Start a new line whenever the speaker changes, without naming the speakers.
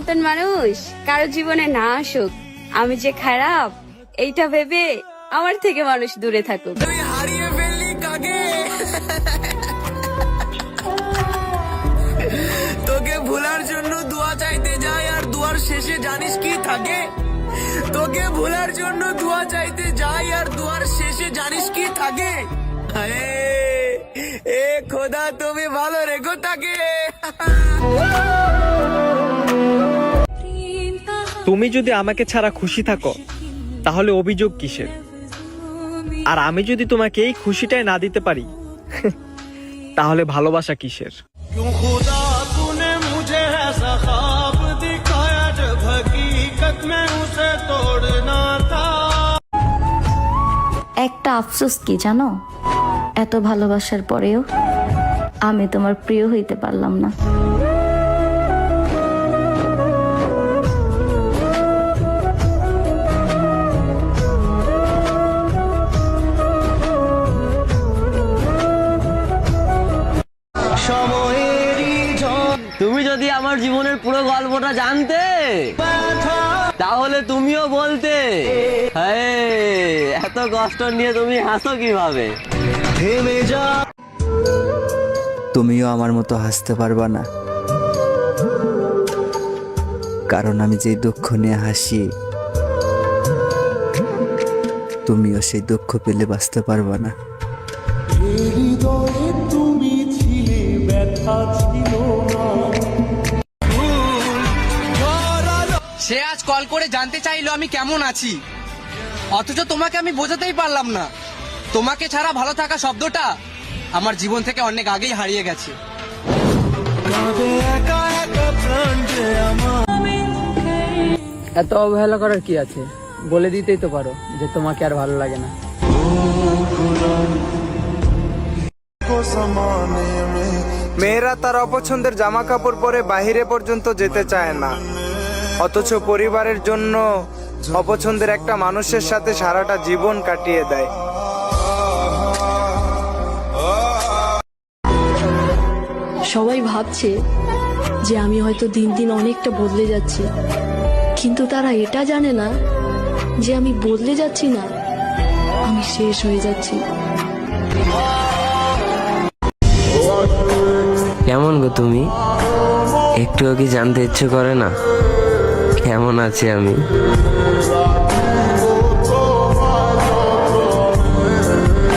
মতন মানুষ কারো জীবনে না আসুক, আমি যে খারাপ এইটা ভেবে আমার থেকে মানুষ দূরে থাকুক।
তুই হারিয়ে ফেললি কাকে? তোকে ভোলার জন্য দোয়া চাইতে যাই আর দুয়ার শেষে জানিস কি থাকে? তোকে ভোলার জন্য দোয়া চাইতে যাই আর দুয়ার শেষে জানিস কি থাকে? আরে এ খোদা তুমি ভালো রেখো তাকে।
তুমি যদি আমাকে ছাড়া খুশি থাকো তাহলে অভিযোগ কিসের? আর আমি যদি তোমাকে এই খুশিটাই না দিতে পারি তাহলে ভালোবাসা কিসের?
একটা আফসোস কি জানো, এত ভালোবাসার পরেও আমি তোমার প্রিয় হইতে পারলাম না।
তুমি যদি আমার জীবনের পুরো গল্পটা জানতে তাহলে তুমিও বলতে এত কষ্ট নিয়ে তুমি হাসো কিভাবে?
তুমিও আমার মতো হাসতে পারবা না, কারণ আমি যেই দুঃখ নিয়ে হাসি তুমিও সেই দুঃখ পেলে বাঁচতে পারবা না।
সে আজ কল করে জানতে চাইলো আমি কেমন আছি, অথচ তোমাকে আমি বোঝাতেই পারলাম না। তোমাকে ছাড়া ভালো থাকা শব্দটা আমার জীবন থেকে অনেক আগেই হারিয়ে গেছে।
এত অবহেলা করার কি আছে? বলে দিতেই তো পারো যে তোমাকে আর ভালো লাগে না।
মেয়েরা তার অপছন্দের জামা কাপড় পরে বাহিরে পর্যন্ত যেতে চায় না, অথচ পরিবারের জন্য অপছন্দের একটা মানুষের সাথে সারাটা জীবন কাটিয়ে দেয়।
সবাই ভাবছে যে আমি হয়তো দিন দিন অনেকটা বদলে যাচ্ছি, কিন্তু তারা এটা জানে না যে আমি বদলে যাচ্ছি না, আমি শেষ হয়ে যাচ্ছি।
কেমন গো তুমি? একটুও কি জানতে ইচ্ছে করে না কেমন আছি আমি?